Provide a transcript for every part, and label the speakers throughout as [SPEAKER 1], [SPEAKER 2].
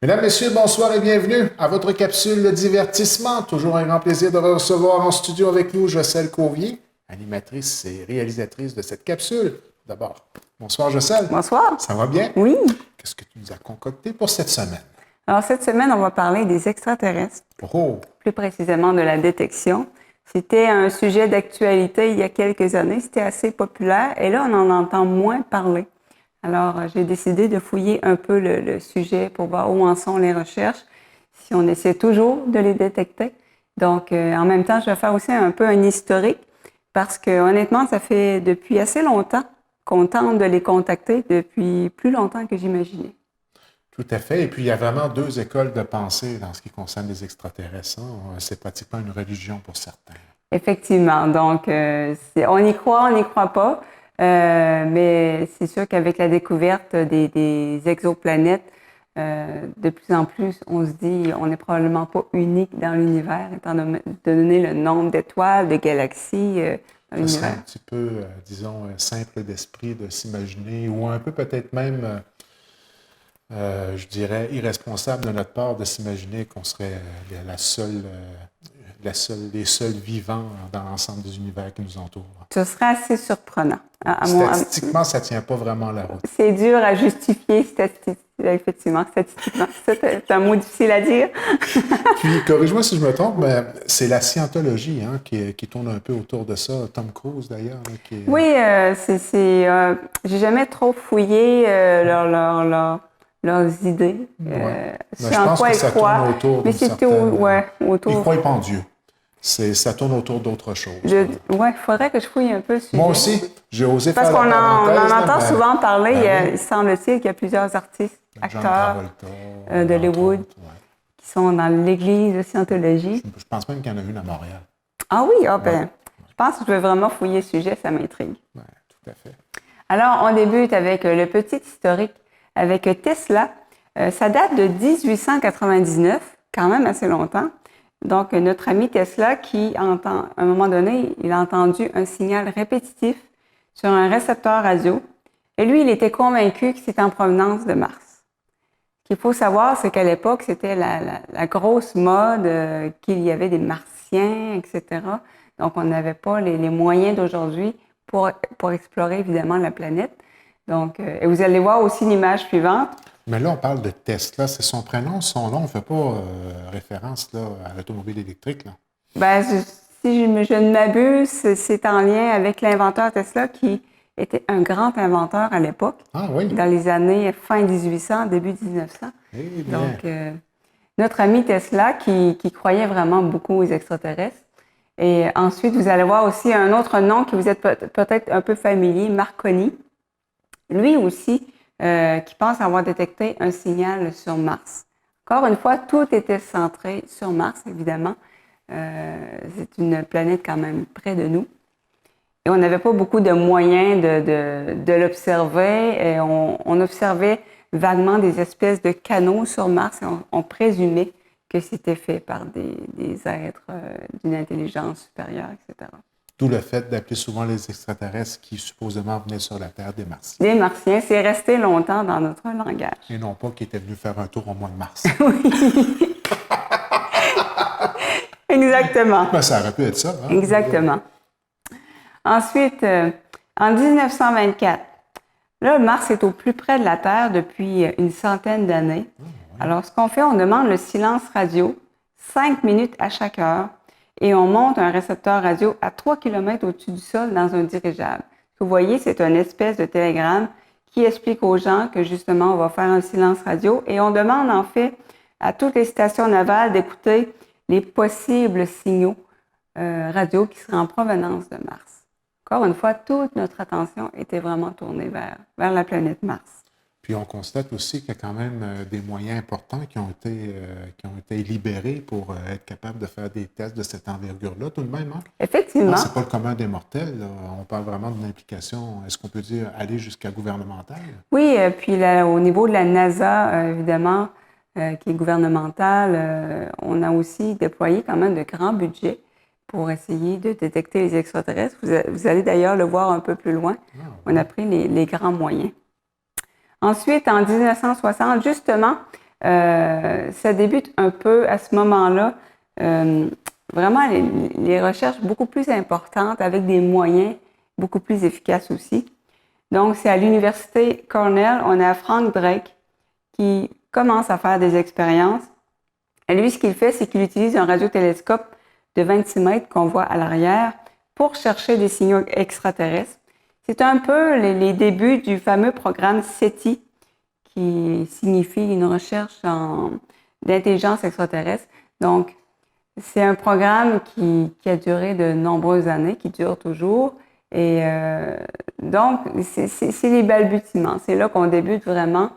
[SPEAKER 1] Mesdames, Messieurs, bonsoir et bienvenue à votre capsule de divertissement. Toujours un grand plaisir de recevoir en studio avec nous Jocelyne Covier, animatrice et réalisatrice de cette capsule. D'abord, bonsoir Jocelyne.
[SPEAKER 2] Bonsoir.
[SPEAKER 1] Ça va bien?
[SPEAKER 2] Oui.
[SPEAKER 1] Qu'est-ce que tu nous as concocté pour cette semaine?
[SPEAKER 2] Alors, cette semaine, on va parler des extraterrestres, plus précisément de la détection. C'était un sujet d'actualité il y a quelques années, c'était assez populaire et là, on en entend moins parler. Alors, j'ai décidé de fouiller un peu le sujet pour voir où en sont les recherches, si on essaie toujours de les détecter. Donc, en même temps, je vais faire aussi un peu un historique parce que honnêtement, ça fait depuis assez longtemps qu'on tente de les contacter, depuis plus longtemps que j'imaginais.
[SPEAKER 1] Tout à fait. Et puis, il y a vraiment deux écoles de pensée dans ce qui concerne les extraterrestres. C'est pratiquement une religion pour certains.
[SPEAKER 2] Effectivement. Donc, on y croit, on n'y croit pas. Mais c'est sûr qu'avec la découverte des exoplanètes, de plus en plus, on se dit on n'est probablement pas unique dans l'univers, étant donné le nombre d'étoiles, de galaxies dans l'univers.
[SPEAKER 1] C'est un petit peu, disons, simple d'esprit de s'imaginer, ou un peu peut-être même, je dirais, irresponsable de notre part de s'imaginer qu'on serait les seuls vivants dans l'ensemble des univers qui nous entourent.
[SPEAKER 2] Ce serait assez surprenant.
[SPEAKER 1] Statistiquement, ça ne tient pas vraiment la route.
[SPEAKER 2] C'est dur à justifier effectivement, statistiquement. C'est un mot difficile à dire.
[SPEAKER 1] Puis, corrige-moi si je me trompe, mais c'est la scientologie qui tourne un peu autour de ça. Tom Cruise, d'ailleurs.
[SPEAKER 2] Oui, j'ai jamais trop fouillé leurs idées.
[SPEAKER 1] Je pense que ça tourne autour
[SPEAKER 2] mais c'était autour.
[SPEAKER 1] Ils croient pas en Dieu. Ça tourne autour d'autre chose.
[SPEAKER 2] Oui, il faudrait que je fouille un peu le sujet.
[SPEAKER 1] Moi aussi, j'ai osé
[SPEAKER 2] faire la parenthèse. Parce qu'on en entend souvent parler,
[SPEAKER 1] il
[SPEAKER 2] semble-t-il qu'il y a plusieurs artistes, acteurs d'Hollywood qui sont dans l'église de Scientologie.
[SPEAKER 1] Je pense même qu'il y en a une à Montréal.
[SPEAKER 2] Ah oui? Je pense que je veux vraiment fouiller le sujet, ça m'intrigue.
[SPEAKER 1] Oui, tout à fait.
[SPEAKER 2] Alors, on débute avec le petit historique, avec Tesla. Ça date de 1899, quand même assez longtemps. Donc, notre ami Tesla qui entend, à un moment donné, il a entendu un signal répétitif sur un récepteur radio. Et lui, il était convaincu que c'était en provenance de Mars. Ce qu'il faut savoir, c'est qu'à l'époque, c'était la grosse mode qu'il y avait des Martiens, etc. Donc, on n'avait pas les moyens d'aujourd'hui pour explorer, évidemment, la planète. Donc, et vous allez voir aussi l'image suivante.
[SPEAKER 1] Mais là, on parle de Tesla. C'est son prénom, son nom. On ne fait pas référence là, à l'automobile électrique. Là.
[SPEAKER 2] Ben, si je ne m'abuse, c'est en lien avec l'inventeur Tesla qui était un grand inventeur à l'époque.
[SPEAKER 1] Ah oui?
[SPEAKER 2] Dans les années fin 1800, début 1900.
[SPEAKER 1] Eh bien.
[SPEAKER 2] Donc, notre ami Tesla qui croyait vraiment beaucoup aux extraterrestres. Et ensuite, vous allez voir aussi un autre nom qui vous est peut-être un peu familier, Marconi. Lui aussi, qui pense avoir détecté un signal sur Mars. Encore une fois, tout était centré sur Mars, évidemment. C'est une planète quand même près de nous. Et on n'avait pas beaucoup de moyens de l'observer. Et on observait vaguement des espèces de canaux sur Mars et on présumait que c'était fait par des êtres d'une intelligence supérieure, etc.
[SPEAKER 1] D'où le fait d'appeler souvent les extraterrestres qui supposément venaient sur la Terre des Martiens.
[SPEAKER 2] Des Martiens, c'est resté longtemps dans notre langage.
[SPEAKER 1] Et non pas qu'ils étaient venus faire un tour au mois de mars.
[SPEAKER 2] Oui. Exactement.
[SPEAKER 1] Ben, ça aurait pu être ça. Hein?
[SPEAKER 2] Exactement. Ensuite, en 1924, là, Mars est au plus près de la Terre depuis une centaine d'années. Oh, oui. Alors, ce qu'on fait, on demande le silence radio, 5 minutes à chaque heure, et on monte un récepteur radio à 3 km au-dessus du sol dans un dirigeable. Ce que vous voyez, c'est une espèce de télégramme qui explique aux gens que justement, on va faire un silence radio et on demande en fait à toutes les stations navales d'écouter les possibles signaux radio qui seraient en provenance de Mars. Encore une fois, toute notre attention était vraiment tournée vers la planète Mars.
[SPEAKER 1] Puis on constate aussi qu'il y a quand même des moyens importants qui ont été libérés pour être capables de faire des tests de cette envergure-là, tout de même. Hein?
[SPEAKER 2] Effectivement.
[SPEAKER 1] C'est pas le commun des mortels. Là. On parle vraiment d'une implication, est-ce qu'on peut dire, aller jusqu'à gouvernementale?
[SPEAKER 2] Oui, puis là, au niveau de la NASA, évidemment, qui est gouvernementale, on a aussi déployé quand même de grands budgets pour essayer de détecter les extraterrestres. Vous allez d'ailleurs le voir un peu plus loin. Ah, oui. On a pris les grands moyens. Ensuite, en 1960, justement, ça débute un peu à ce moment-là. Vraiment, les recherches beaucoup plus importantes avec des moyens beaucoup plus efficaces aussi. Donc, c'est à l'Université Cornell, on a Frank Drake qui commence à faire des expériences. Et lui, ce qu'il fait, c'est qu'il utilise un radiotélescope de 26 mètres qu'on voit à l'arrière pour chercher des signaux extraterrestres. C'est un peu les débuts du fameux programme SETI, qui signifie une recherche d'intelligence extraterrestre. Donc, c'est un programme qui a duré de nombreuses années, qui dure toujours. Et donc, c'est les balbutiements. C'est là qu'on débute vraiment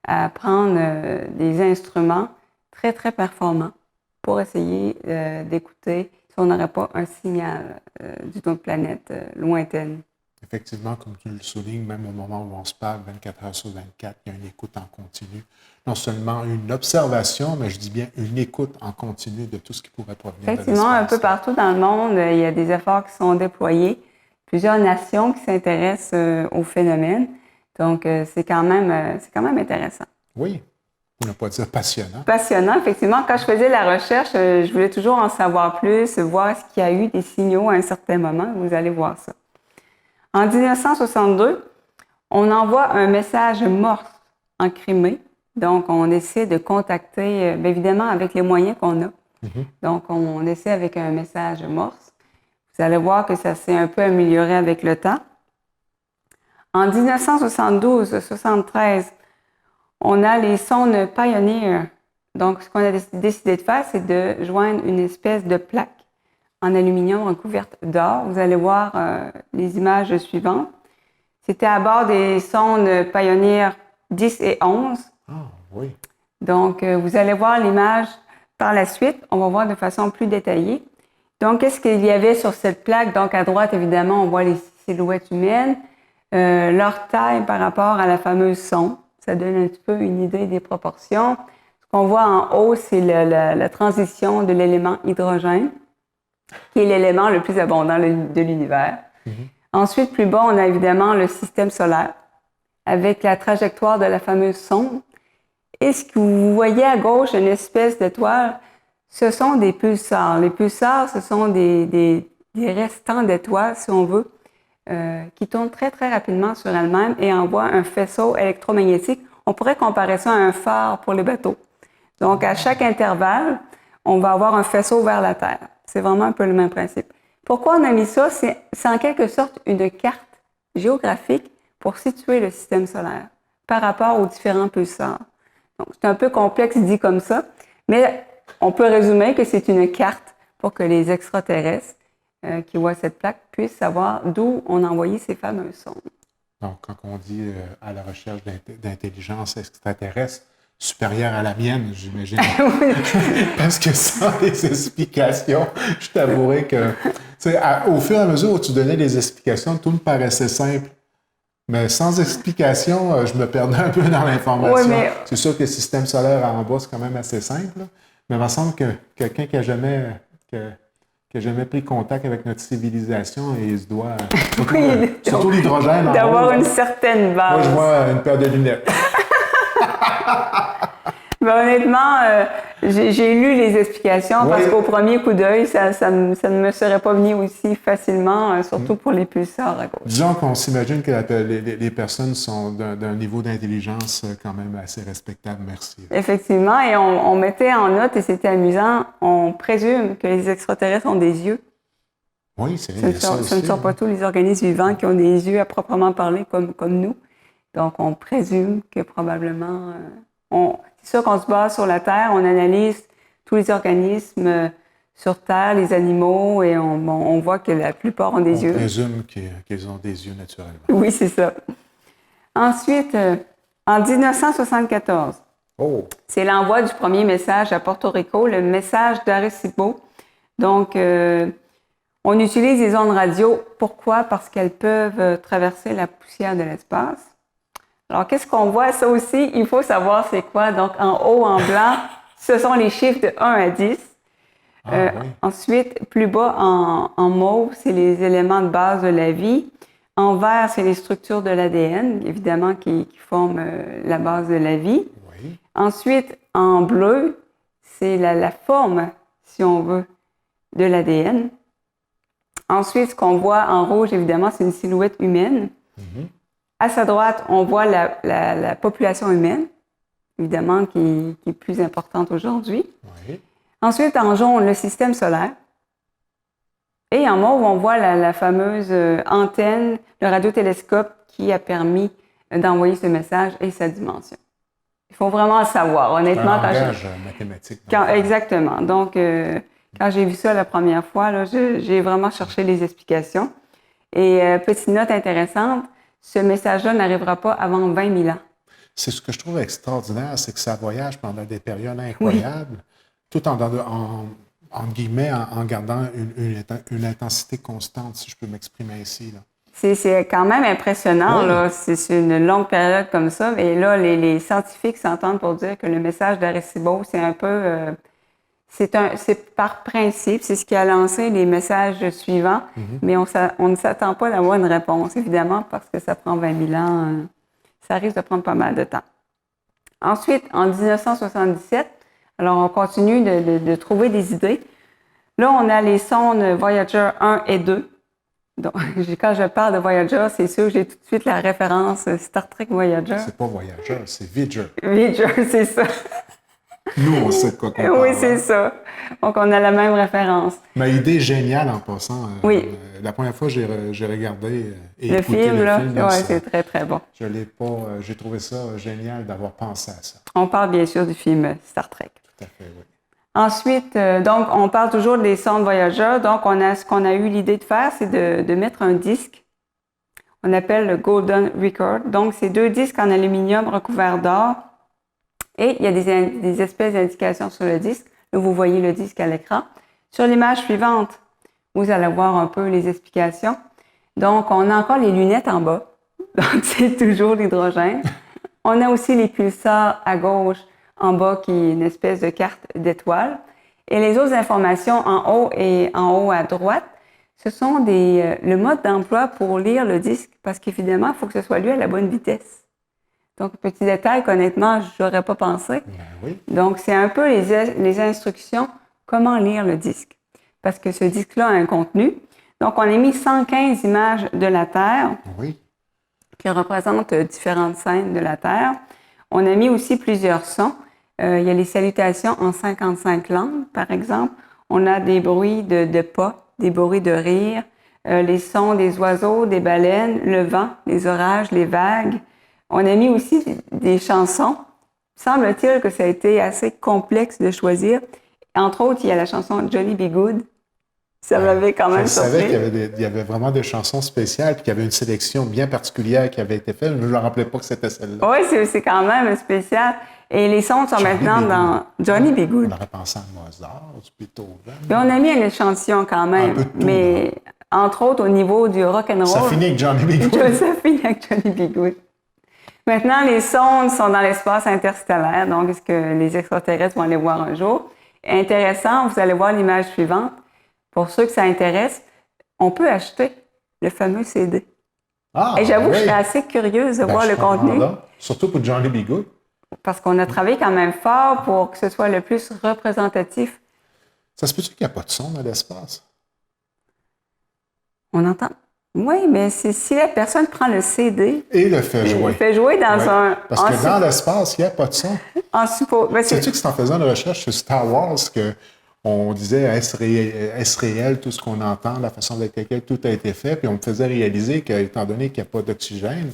[SPEAKER 2] à prendre des instruments très, très performants pour essayer d'écouter si on n'aurait pas un signal d'une autre planète lointaine.
[SPEAKER 1] Effectivement, comme tu le soulignes, même au moment où on se parle, 24 heures sur 24, il y a une écoute en continu. Non seulement une observation, mais je dis bien une écoute en continu de tout ce qui pourrait provenir de l'espace.
[SPEAKER 2] Effectivement, un peu partout dans le monde, il y a des efforts qui sont déployés. Plusieurs nations qui s'intéressent au phénomène. Donc, c'est quand même intéressant.
[SPEAKER 1] Oui, pour ne pas dire passionnant.
[SPEAKER 2] Passionnant, effectivement. Quand je faisais la recherche, je voulais toujours en savoir plus, voir s'il y a eu des signaux à un certain moment. Vous allez voir ça. En 1962, on envoie un message Morse en Crimée. Donc, on essaie de contacter, bien évidemment, avec les moyens qu'on a. Donc, on essaie avec un message Morse. Vous allez voir que ça s'est un peu amélioré avec le temps. En 1972-73, on a les sondes Pioneer. Donc, ce qu'on a décidé de faire, c'est de joindre une espèce de plaque en aluminium recouverte d'or. Vous allez voir les images suivantes. C'était à bord des sondes Pioneer 10 et 11.
[SPEAKER 1] Ah, oui.
[SPEAKER 2] Donc, vous allez voir l'image par la suite. On va voir de façon plus détaillée. Donc, qu'est-ce qu'il y avait sur cette plaque? Donc, à droite, évidemment, on voit les silhouettes humaines, leur taille par rapport à la fameuse sonde. Ça donne un petit peu une idée des proportions. Ce qu'on voit en haut, c'est la transition de l'élément hydrogène, qui est l'élément le plus abondant de l'univers. Ensuite, plus bas, on a évidemment le système solaire, avec la trajectoire de la fameuse sonde. Et ce que vous voyez à gauche, une espèce d'étoile, ce sont des pulsars. Les pulsars, ce sont des restants d'étoiles, si on veut, qui tournent très, très rapidement sur elles-mêmes et envoient un faisceau électromagnétique. On pourrait comparer ça à un phare pour les bateaux. Donc, à chaque intervalle, on va avoir un faisceau vers la Terre. C'est vraiment un peu le même principe. Pourquoi on a mis ça? C'est en quelque sorte une carte géographique pour situer le système solaire par rapport aux différents pulsars. Donc, c'est un peu complexe dit comme ça, mais on peut résumer que c'est une carte pour que les extraterrestres qui voient cette plaque puissent savoir d'où on a envoyé ces fameuses sondes.
[SPEAKER 1] Donc, quand on dit à la recherche d'intelligence extraterrestre supérieure à la mienne, j'imagine, parce que sans les explications, je t'avouerai que, au fur et à mesure où tu donnais les explications, tout me paraissait simple. Mais sans explication, je me perdais un peu dans l'information.
[SPEAKER 2] Oui, mais...
[SPEAKER 1] C'est sûr que le système solaire en bas, c'est quand même assez simple. Là. Mais il me semble que quelqu'un qui n'a jamais pris contact avec notre civilisation, et il se doit... surtout l'hydrogène.
[SPEAKER 2] D'avoir une certaine base.
[SPEAKER 1] Moi, je vois une paire de lunettes.
[SPEAKER 2] Ben, honnêtement, j'ai lu les explications parce qu'au premier coup d'œil, ça ne me serait pas venu aussi facilement, surtout pour les pulsars à gauche.
[SPEAKER 1] Disons qu'on s'imagine que les personnes sont d'un niveau d'intelligence quand même assez respectable. Merci.
[SPEAKER 2] Effectivement, et on mettait en note, et c'était amusant, on présume que les extraterrestres ont des yeux.
[SPEAKER 1] Oui, c'est vrai.
[SPEAKER 2] Ce ne sont pas tous les organismes vivants qui ont des yeux à proprement parler comme nous. Donc, on présume que probablement... c'est sûr qu'on se base sur la Terre, on analyse tous les organismes sur Terre, les animaux, et on voit que la plupart ont des yeux.
[SPEAKER 1] On présume qu'ils ont des yeux naturellement.
[SPEAKER 2] Oui, c'est ça. Ensuite, en 1974, c'est l'envoi du premier message à Porto Rico, le message d'Arecibo. Donc, on utilise les ondes radio. Pourquoi? Parce qu'elles peuvent traverser la poussière de l'espace. Alors, qu'est-ce qu'on voit? Ça aussi, il faut savoir c'est quoi. Donc, en haut, en blanc, ce sont les chiffres de 1 à 10.
[SPEAKER 1] Oui.
[SPEAKER 2] Ensuite, plus bas, en mauve, c'est les éléments de base de la vie. En vert, c'est les structures de l'ADN, évidemment, qui forment la base de la vie.
[SPEAKER 1] Oui. Oui.
[SPEAKER 2] Ensuite, en bleu, c'est la forme, si on veut, de l'ADN. Ensuite, ce qu'on voit en rouge, évidemment, c'est une silhouette humaine.
[SPEAKER 1] Mhm.
[SPEAKER 2] À sa droite, on voit la population humaine, évidemment, qui est plus importante aujourd'hui.
[SPEAKER 1] Oui.
[SPEAKER 2] Ensuite, en jaune, le système solaire. Et en mauve, on voit la fameuse antenne, le radiotélescope qui a permis d'envoyer ce message et sa dimension. Il faut vraiment le savoir, honnêtement.
[SPEAKER 1] Un langage mathématique.
[SPEAKER 2] Exactement. Donc, quand j'ai vu ça la première fois, là, j'ai vraiment cherché les explications. Et petite note intéressante, ce message-là n'arrivera pas avant 20 000 ans.
[SPEAKER 1] C'est ce que je trouve extraordinaire, c'est que ça voyage pendant des périodes incroyables, tout en guillemets, en gardant une intensité constante, si je peux m'exprimer ainsi. Là.
[SPEAKER 2] C'est quand même impressionnant,
[SPEAKER 1] Oui.
[SPEAKER 2] là. C'est une longue période comme ça. Et là, les scientifiques s'entendent pour dire que le message d'Arecibo, c'est un peu... c'est par principe, c'est ce qui a lancé les messages suivants, mais on ne s'attend pas d'avoir une réponse, évidemment, parce que ça prend 20 000 ans. Ça risque de prendre pas mal de temps. Ensuite, en 1977, alors on continue de trouver des idées. Là, on a les sondes Voyager 1 et 2. Donc, quand je parle de Voyager, c'est sûr que j'ai tout de suite la référence Star Trek Voyager.
[SPEAKER 1] C'est pas Voyager, c'est Voyager.
[SPEAKER 2] Voyager, c'est ça.
[SPEAKER 1] Nous, on sait de quoi qu'on parle.
[SPEAKER 2] Oui, c'est ça. Donc, on a la même référence.
[SPEAKER 1] Ma idée géniale en passant.
[SPEAKER 2] Oui.
[SPEAKER 1] La première fois, j'ai regardé et
[SPEAKER 2] Le
[SPEAKER 1] écouté
[SPEAKER 2] film,
[SPEAKER 1] le
[SPEAKER 2] là,
[SPEAKER 1] film.
[SPEAKER 2] ouais, c'est très, très bon.
[SPEAKER 1] Je l'ai pas. J'ai trouvé ça génial d'avoir pensé à ça.
[SPEAKER 2] On parle bien sûr du film Star Trek.
[SPEAKER 1] Tout à fait, oui.
[SPEAKER 2] Ensuite, donc, on parle toujours des sondes Voyager. Donc, ce qu'on a eu l'idée de faire, c'est de mettre un disque. On appelle le Golden Record. Donc, c'est 2 disques en aluminium recouverts d'or. Et il y a des espèces d'indications sur le disque. Là, vous voyez le disque à l'écran. Sur l'image suivante, vous allez voir un peu les explications. Donc, on a encore les lunettes en bas. Donc, c'est toujours l'hydrogène. On a aussi les pulsars à gauche, en bas, qui est une espèce de carte d'étoiles. Et les autres informations en haut et en haut à droite, ce sont le mode d'emploi pour lire le disque, parce qu'évidemment, il faut que ce soit lu à la bonne vitesse. Donc, petit détail qu'honnêtement, je n'aurais pas pensé.
[SPEAKER 1] Ben oui.
[SPEAKER 2] Donc, c'est un peu les instructions, comment lire le disque. Parce que ce disque-là a un contenu. Donc, on a mis 115 images de la Terre
[SPEAKER 1] Oui.
[SPEAKER 2] qui représentent différentes scènes de la Terre. On a mis aussi plusieurs sons. Il y a les salutations en 55 langues, par exemple. On a des bruits de pas, des bruits de rire, les sons des oiseaux, des baleines, le vent, les orages, les vagues. On a mis aussi des chansons. Semble-t-il que ça a été assez complexe de choisir. Entre autres, il y a la chanson Johnny B. Good. Ça m'avait quand même surpris.
[SPEAKER 1] Je savais qu'il y avait vraiment des chansons spéciales, puis qu'il y avait une sélection bien particulière qui avait été faite, mais je ne me rappelais pas que c'était celle-là.
[SPEAKER 2] Oui, c'est quand même spécial. Et les sons sont maintenant dans Johnny B. Good.
[SPEAKER 1] On aurait pensé à Mozart, du Beethoven.
[SPEAKER 2] Puis on a mis un échantillon quand même,
[SPEAKER 1] Un peu de tout,
[SPEAKER 2] mais entre autres au niveau du rock'n'roll.
[SPEAKER 1] Ça finit avec Johnny B. Good.
[SPEAKER 2] Ça finit avec Johnny B. Good. Maintenant, les sondes sont dans l'espace interstellaire, donc est-ce que les extraterrestres vont aller voir un jour? Intéressant, vous allez voir l'image suivante. Pour ceux que ça intéresse, on peut acheter le fameux CD.
[SPEAKER 1] Ah,
[SPEAKER 2] Et j'avoue que je
[SPEAKER 1] oui.
[SPEAKER 2] suis assez curieuse de voir le contenu,
[SPEAKER 1] Surtout pour Johnny B. Good.
[SPEAKER 2] parce qu'on a travaillé quand même fort pour que ce soit le plus représentatif.
[SPEAKER 1] Ça se peut-tu qu'il n'y a pas de son dans l'espace?
[SPEAKER 2] On entend. Oui, mais c'est si la personne prend le CD
[SPEAKER 1] Et le fait jouer.
[SPEAKER 2] il fait jouer dans
[SPEAKER 1] Oui.
[SPEAKER 2] un...
[SPEAKER 1] Parce que dans l'espace, il n'y a pas de son.
[SPEAKER 2] En suppos. Ben,
[SPEAKER 1] Sais-tu que c'est en faisant une recherche sur Star Wars qu'on disait est-ce réel tout ce qu'on entend, la façon avec laquelle tout a été fait, puis on me faisait réaliser qu'étant donné qu'il n'y a pas d'oxygène,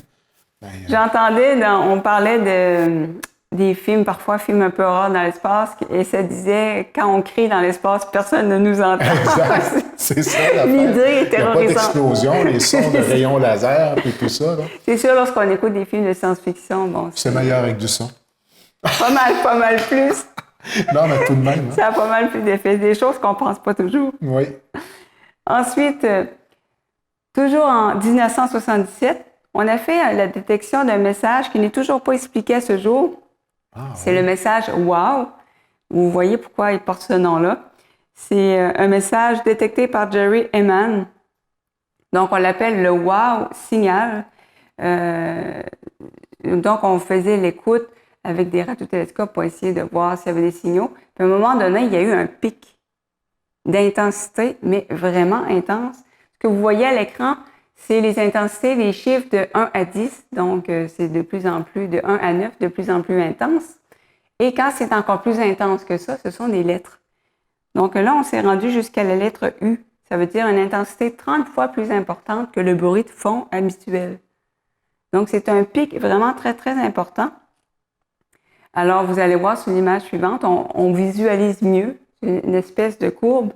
[SPEAKER 1] ben,
[SPEAKER 2] J'entendais, on parlait des films, parfois films un peu rares dans l'espace, et ça disait, quand on crie dans l'espace, personne ne nous entend.
[SPEAKER 1] exact. C'est ça l'affaire.
[SPEAKER 2] L'idée est
[SPEAKER 1] Il n'y a pas
[SPEAKER 2] terrorisante.
[SPEAKER 1] d'explosion, les sons de rayons laser, puis tout ça. Là.
[SPEAKER 2] C'est sûr, lorsqu'on écoute des films de science-fiction, bon,
[SPEAKER 1] C'est meilleur avec du son.
[SPEAKER 2] pas mal plus.
[SPEAKER 1] Non, mais tout de même. Hein?
[SPEAKER 2] Ça a pas mal plus d'effets, des choses qu'on pense pas toujours.
[SPEAKER 1] Oui.
[SPEAKER 2] Ensuite, toujours en 1977, on a fait la détection d'un message qui n'est toujours pas expliqué à ce jour. C'est le message « Wow ». Vous voyez pourquoi il porte ce nom-là. C'est un message détecté par Jerry Ehman. Donc, on l'appelle le « Wow » signal. Donc, on faisait l'écoute avec des radiotélescopes pour essayer de voir s'il y avait des signaux. Puis à un moment donné, il y a eu un pic d'intensité, mais vraiment intense. Ce que vous voyez à l'écran, c'est les intensités, les chiffres de 1 à 10. Donc, c'est de plus en plus, de 1 à 9, de plus en plus intense. Et quand c'est encore plus intense que ça, ce sont des lettres. Donc là, on s'est rendu jusqu'à la lettre U. Ça veut dire une intensité 30 fois plus importante que le bruit de fond habituel. Donc, c'est un pic vraiment très, très important. Alors, vous allez voir sur l'image suivante, on visualise mieux une espèce de courbe.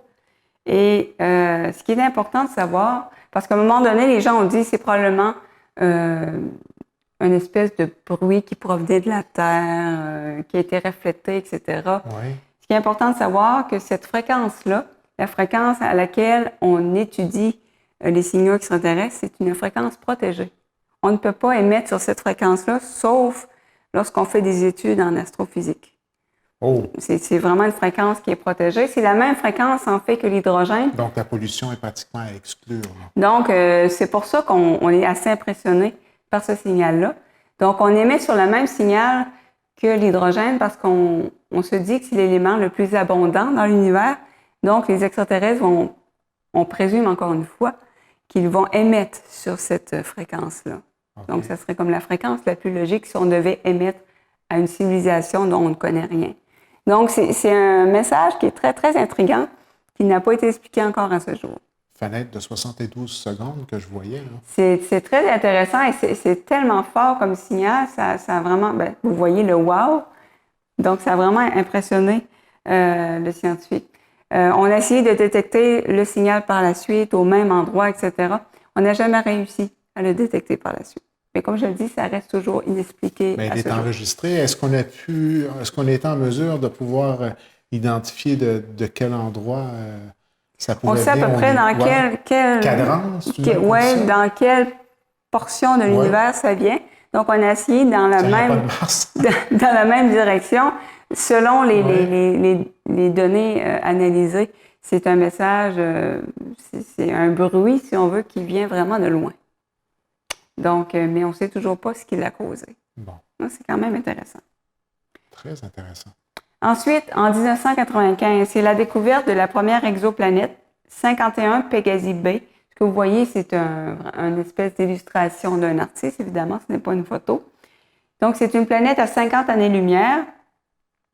[SPEAKER 2] Et ce qui est important de savoir, parce qu'à un moment donné, les gens ont dit que c'est probablement une espèce de bruit qui provenait de la Terre, qui a été reflété, etc.
[SPEAKER 1] Oui.
[SPEAKER 2] Ce qui est important de savoir que cette fréquence-là, la fréquence à laquelle on étudie les signaux extraterrestres, c'est une fréquence protégée. On ne peut pas émettre sur cette fréquence-là, sauf lorsqu'on fait des études en astrophysique.
[SPEAKER 1] Oh.
[SPEAKER 2] C'est vraiment une fréquence qui est protégée. C'est la même fréquence, en fait, que l'hydrogène.
[SPEAKER 1] Donc, la pollution est pratiquement à exclure. Là.
[SPEAKER 2] Donc, c'est pour ça qu'on est assez impressionné par ce signal-là. Donc, on émet sur le même signal que l'hydrogène parce qu'on se dit que c'est l'élément le plus abondant dans l'univers. Donc, les extraterrestres on présume encore une fois, qu'ils vont émettre sur cette fréquence-là. Okay. Donc, ça serait comme la fréquence la plus logique si on devait émettre à une civilisation dont on ne connaît rien. Donc, c'est un message qui est très, très intriguant, qui n'a pas été expliqué encore à ce jour.
[SPEAKER 1] Fenêtre de 72 secondes que je voyais.
[SPEAKER 2] C'est très intéressant et c'est tellement fort comme signal. Ça a vraiment, vous voyez le « wow ». Donc, ça a vraiment impressionné le scientifique. On a essayé de détecter le signal par la suite au même endroit, etc. On n'a jamais réussi à le détecter par la suite. Mais comme je le dis, ça reste toujours inexpliqué.
[SPEAKER 1] Mais elle est enregistrée. Est-ce qu'on a été en mesure de pouvoir identifier de quel endroit ça pouvait venir?
[SPEAKER 2] On sait à peu près dans quel
[SPEAKER 1] cadrance?
[SPEAKER 2] Dans quelle portion de l'univers ça vient. Donc, on a essayé dans la même direction, selon les données analysées. C'est un message, c'est un bruit, si on veut, qui vient vraiment de loin. Donc, mais on ne sait toujours pas ce qui l'a causé.
[SPEAKER 1] Bon.
[SPEAKER 2] Donc, c'est quand même intéressant.
[SPEAKER 1] Très intéressant.
[SPEAKER 2] Ensuite, en 1995, c'est la découverte de la première exoplanète, 51 Pegasi B. Ce que vous voyez, c'est une espèce d'illustration d'un artiste, évidemment, ce n'est pas une photo. Donc, c'est une planète à 50 années-lumière.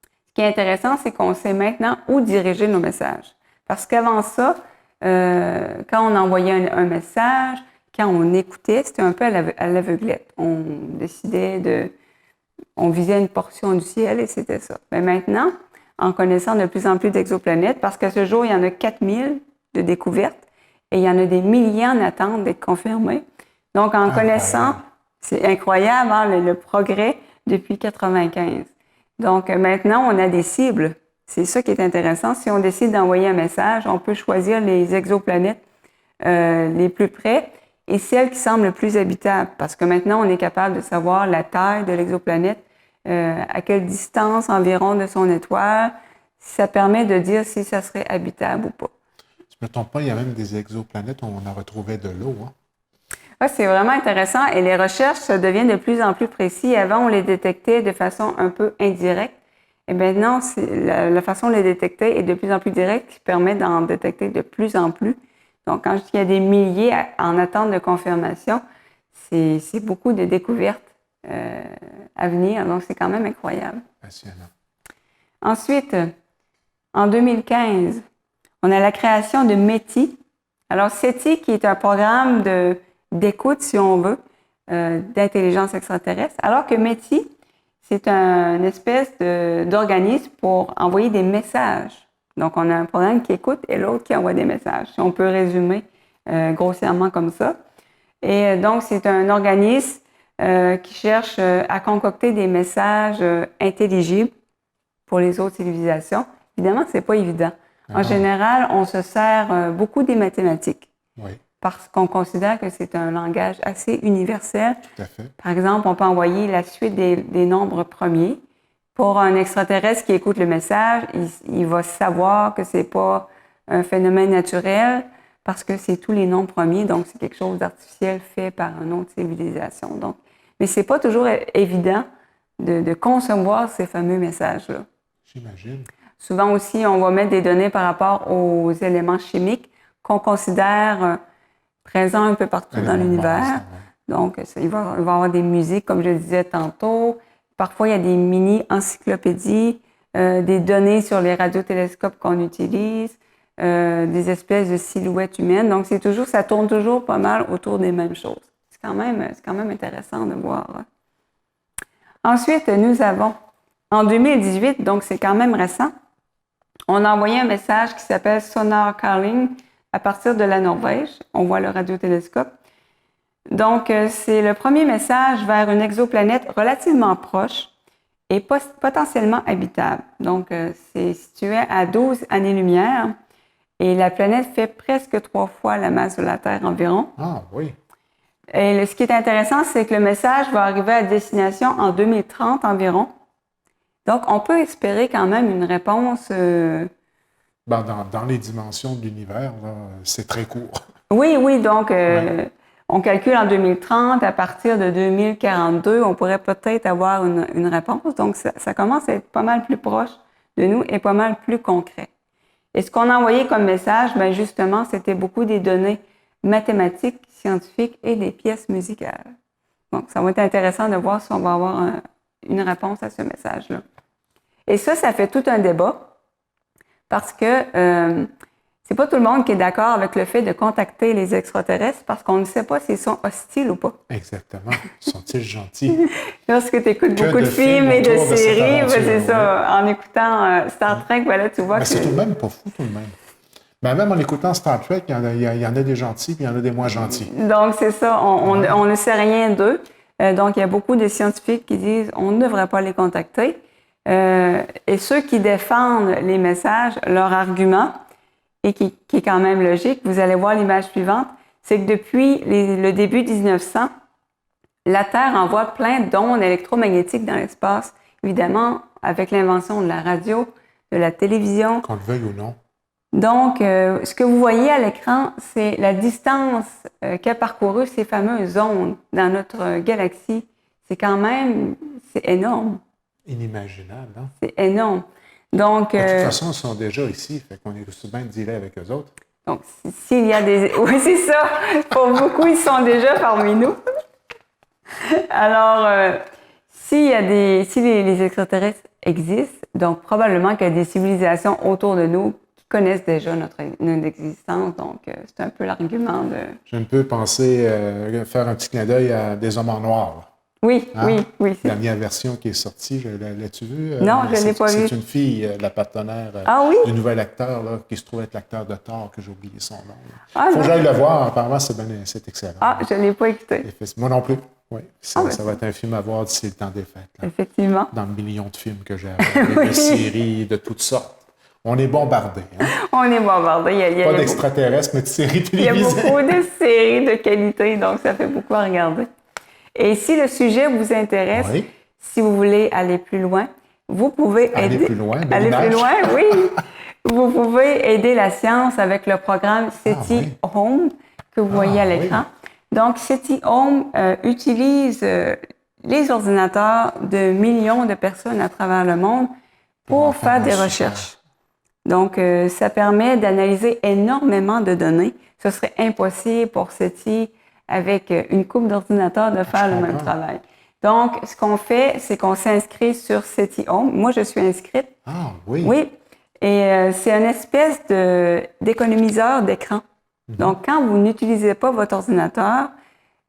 [SPEAKER 2] Ce qui est intéressant, c'est qu'on sait maintenant où diriger nos messages. Parce qu'avant ça, quand on envoyait un message, quand on écoutait, c'était un peu à l'aveuglette. On décidait on visait une portion du ciel et c'était ça. Mais maintenant, en connaissant de plus en plus d'exoplanètes, parce qu'à ce jour, il y en a 4000 de découvertes et il y en a des milliers en attente d'être confirmés. Donc, en connaissant, c'est incroyable, hein, le progrès depuis 1995. Donc, maintenant, on a des cibles. C'est ça qui est intéressant. Si on décide d'envoyer un message, on peut choisir les exoplanètes les plus près et celles qui semblent le plus habitables. Parce que maintenant, on est capable de savoir la taille de l'exoplanète, à quelle distance environ de son étoile. Ça permet de dire si ça serait habitable ou pas.
[SPEAKER 1] Je ne me trompe pas, il y a même des exoplanètes où on a retrouvé de l'eau. Hein?
[SPEAKER 2] Ouais, c'est vraiment intéressant et les recherches ça devient de plus en plus précis. Avant, on les détectait de façon un peu indirecte. Et maintenant, la façon de les détecter est de plus en plus directe, qui permet d'en détecter de plus en plus. Donc, quand je dis qu'il y a des milliers en attente de confirmation, c'est beaucoup de découvertes à venir. Donc, c'est quand même incroyable.
[SPEAKER 1] Passionnant.
[SPEAKER 2] Ensuite, en 2015, on a la création de METI. Alors, SETI, qui est un programme d'écoute, si on veut, d'intelligence extraterrestre, alors que METI, c'est une espèce d'organisme pour envoyer des messages. Donc, on a un programme qui écoute et l'autre qui envoie des messages. Si on peut résumer grossièrement comme ça. Et donc, c'est un organisme qui cherche à concocter des messages intelligibles pour les autres civilisations. Évidemment, ce n'est pas évident. En général, on se sert beaucoup des mathématiques.
[SPEAKER 1] Oui.
[SPEAKER 2] Parce qu'on considère que c'est un langage assez universel.
[SPEAKER 1] Tout à fait.
[SPEAKER 2] Par exemple, on peut envoyer la suite des nombres premiers. Pour un extraterrestre qui écoute le message, il va savoir que c'est pas un phénomène naturel parce que c'est tous les nombres premiers, donc c'est quelque chose d'artificiel fait par une autre civilisation. Donc, mais c'est pas toujours évident de concevoir ces fameux messages-là.
[SPEAKER 1] J'imagine.
[SPEAKER 2] Souvent aussi, on va mettre des données par rapport aux éléments chimiques qu'on considère présents un peu partout dans l'univers. Donc, il va y avoir des musiques, comme je le disais tantôt. Parfois, il y a des mini-encyclopédies, des données sur les radiotélescopes qu'on utilise, des espèces de silhouettes humaines. Donc, ça tourne toujours pas mal autour des mêmes choses. C'est quand même intéressant de voir. Ensuite, nous avons, en 2018, donc c'est quand même récent, on a envoyé un message qui s'appelle Sonar Calling à partir de la Norvège. On voit le radiotélescope. Donc, c'est le premier message vers une exoplanète relativement proche et potentiellement habitable. Donc, c'est situé à 12 années-lumière et la planète fait presque 3 fois la masse de la Terre environ.
[SPEAKER 1] Ah oui.
[SPEAKER 2] Et ce qui est intéressant, c'est que le message va arriver à destination en 2030 environ. Donc, on peut espérer quand même une réponse...
[SPEAKER 1] Dans les dimensions de l'univers, c'est très court.
[SPEAKER 2] Oui. Donc, on calcule en 2030. À partir de 2042, on pourrait peut-être avoir une réponse. Donc, ça commence à être pas mal plus proche de nous et pas mal plus concret. Et ce qu'on a envoyé comme message, bien justement, c'était beaucoup des données mathématiques, scientifiques et des pièces musicales. Donc, ça va être intéressant de voir si on va avoir une réponse à ce message-là. Et ça fait tout un débat parce que c'est pas tout le monde qui est d'accord avec le fait de contacter les extraterrestres parce qu'on ne sait pas s'ils sont hostiles ou pas.
[SPEAKER 1] Exactement. Sont-ils gentils?
[SPEAKER 2] Lorsque tu écoutes beaucoup de films et de séries, c'est ça. En écoutant Star Trek, là, tu vois
[SPEAKER 1] que... c'est tout de même pas fou, tout de même. Ben, même en écoutant Star Trek, il y en a des gentils puis il y en a des moins gentils.
[SPEAKER 2] Donc, c'est ça. On ne sait rien d'eux. Donc, il y a beaucoup de scientifiques qui disent on ne devrait pas les contacter. Et ceux qui défendent les messages, leur argument, et qui est quand même logique, vous allez voir l'image suivante, c'est que depuis le début 1900, la Terre envoie plein d'ondes électromagnétiques dans l'espace, évidemment avec l'invention de la radio, de la télévision.
[SPEAKER 1] Qu'on le veuille ou non.
[SPEAKER 2] Donc, ce que vous voyez à l'écran, c'est la distance qu'a parcouru ces fameuses ondes dans notre galaxie. C'est énorme.
[SPEAKER 1] Inimaginable, hein?
[SPEAKER 2] C'est énorme. Donc,
[SPEAKER 1] de toute façon, ils sont déjà ici, fait qu'on est aussi bien de dealer avec eux autres.
[SPEAKER 2] Donc, s'il y a des... Oui, c'est ça. Pour beaucoup, ils sont déjà parmi nous. Alors, si les extraterrestres existent, donc probablement qu'il y a des civilisations autour de nous qui connaissent déjà notre existence. Donc, c'est un peu l'argument de...
[SPEAKER 1] Je ne peux penser faire un petit clin d'œil à Des Hommes en Noir.
[SPEAKER 2] Oui.
[SPEAKER 1] La dernière version qui est sortie, l'as-tu vue?
[SPEAKER 2] Non, je ne l'ai pas vue.
[SPEAKER 1] C'est une fille, la partenaire du nouvel acteur, là, qui se trouve être l'acteur de Thor, que j'ai oublié son nom. Il faut que j'aille le voir. Apparemment, c'est excellent.
[SPEAKER 2] Ah, je ne l'ai pas écouté.
[SPEAKER 1] Moi non plus. Oui. Ça va être un film à voir d'ici le temps des fêtes. Là.
[SPEAKER 2] Effectivement.
[SPEAKER 1] Dans le million de films que j'ai avec des séries de toutes sortes. On est bombardés. Hein?
[SPEAKER 2] On est bombardés.
[SPEAKER 1] Pas d'extraterrestres, mais de séries télévisées.
[SPEAKER 2] Il y a beaucoup de séries de qualité, donc ça fait beaucoup à regarder. Et si le sujet vous intéresse, si vous voulez aller plus loin, vous pouvez aider...
[SPEAKER 1] Aller plus loin,
[SPEAKER 2] oui. Vous pouvez aider la science avec le programme SETI Home que vous voyez à l'écran. Donc, SETI Home utilise les ordinateurs de millions de personnes à travers le monde pour faire des recherches. Donc, ça permet d'analyser énormément de données. Ce serait impossible pour SETI avec une couple d'ordinateurs de faire le même travail. Donc, ce qu'on fait, c'est qu'on s'inscrit sur SETI Home. Moi, je suis inscrite.
[SPEAKER 1] Ah, oui.
[SPEAKER 2] Oui. Et c'est une espèce d'économiseur d'écran. Donc, quand vous n'utilisez pas votre ordinateur,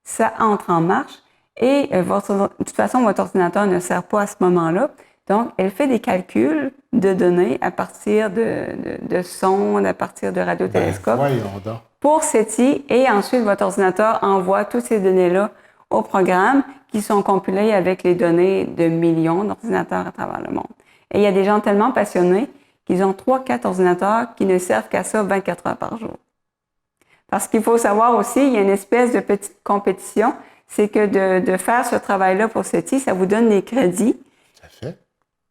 [SPEAKER 2] ça entre en marche et de toute façon, votre ordinateur ne sert pas à ce moment-là. Donc, elle fait des calculs de données à partir de sondes, à partir de radiotélescopes. Pour SETI, et ensuite, votre ordinateur envoie toutes ces données-là au programme qui sont compilées avec les données de millions d'ordinateurs à travers le monde. Et il y a des gens tellement passionnés qu'ils ont 3-4 ordinateurs qui ne servent qu'à ça 24 heures par jour. Parce qu'il faut savoir aussi, il y a une espèce de petite compétition, c'est que de faire ce travail-là pour SETI, ça vous donne des crédits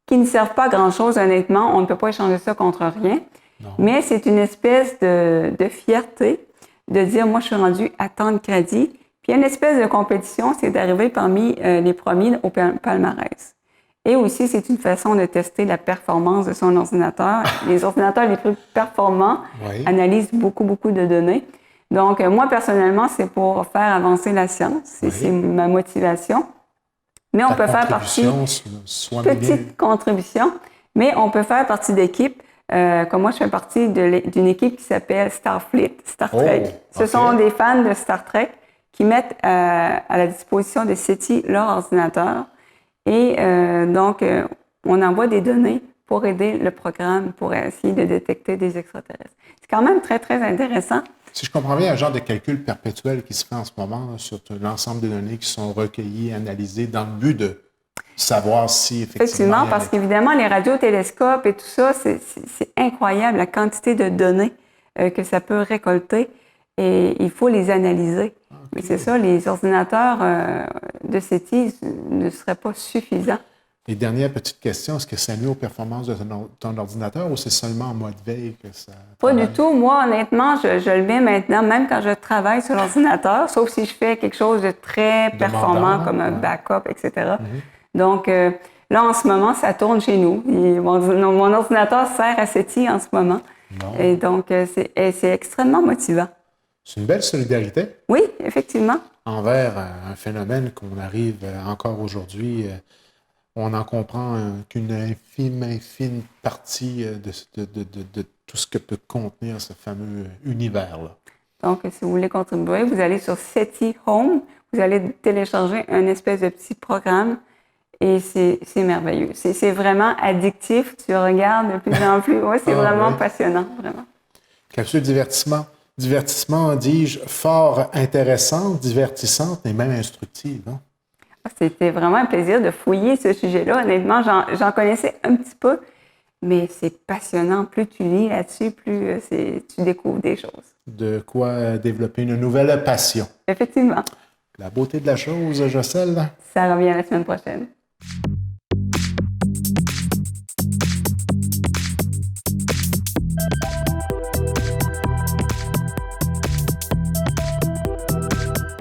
[SPEAKER 2] qui ne servent pas à grand-chose, honnêtement. On ne peut pas échanger ça contre rien. Non. Mais c'est une espèce de fierté de dire, moi, je suis rendu à tant de crédits. Puis il y a une espèce de compétition, c'est d'arriver parmi les premiers au palmarès. Et aussi, c'est une façon de tester la performance de son ordinateur. Les ordinateurs les plus performants
[SPEAKER 1] Oui.
[SPEAKER 2] analysent beaucoup, beaucoup de données. Donc, moi, personnellement, c'est pour faire avancer la science.
[SPEAKER 1] Oui.
[SPEAKER 2] C'est ma motivation. Mais on peut faire partie,
[SPEAKER 1] soit bien.
[SPEAKER 2] petite contribution, mais on peut faire partie d'équipes. Comme moi, je fais partie d'une équipe qui s'appelle Starfleet, Star Trek. Ce sont des fans de Star Trek qui mettent à la disposition de SETI leur ordinateur. Et donc, on envoie des données pour aider le programme pour essayer de détecter des extraterrestres. C'est quand même très, très intéressant.
[SPEAKER 1] Si je comprends bien, un genre de calcul perpétuel qui se fait en ce moment là, sur l'ensemble des données qui sont recueillies, analysées, dans le but de savoir si
[SPEAKER 2] effectivement, parce qu'évidemment, les radiotélescopes et tout ça, c'est incroyable la quantité de données que ça peut récolter et il faut les analyser. Okay. Mais c'est ça, les ordinateurs de SETI ne seraient pas suffisants.
[SPEAKER 1] Et dernière petite question, est-ce que ça nuit aux performances de ton ordinateur ou c'est seulement en mode veille que ça
[SPEAKER 2] travaille? Pas du tout. Moi, honnêtement, je le mets maintenant, même quand je travaille sur l'ordinateur, sauf si je fais quelque chose de très performant comme un backup, etc. Donc, là, en ce moment, ça tourne chez nous. Mon ordinateur sert à SETI en ce moment. Bon. Et donc, c'est extrêmement motivant.
[SPEAKER 1] C'est une belle solidarité.
[SPEAKER 2] Oui, effectivement.
[SPEAKER 1] Envers un phénomène qu'on arrive encore aujourd'hui, on en comprend qu'une infime partie de tout ce que peut contenir ce fameux univers-là.
[SPEAKER 2] Donc, si vous voulez contribuer, vous allez sur SETI Home, vous allez télécharger un espèce de petit programme et c'est merveilleux. C'est vraiment addictif. Tu regardes de plus en plus. Oui, c'est vraiment passionnant, vraiment.
[SPEAKER 1] Capsule divertissement. Divertissement, dis-je, fort intéressante, divertissante et même instructive, non?
[SPEAKER 2] C'était vraiment un plaisir de fouiller ce sujet-là. Honnêtement, j'en connaissais un petit peu, mais c'est passionnant. Plus tu lis là-dessus, plus tu découvres des choses.
[SPEAKER 1] De quoi développer une nouvelle passion.
[SPEAKER 2] Effectivement.
[SPEAKER 1] La beauté de la chose, Jocelyne.
[SPEAKER 2] Ça revient la semaine prochaine.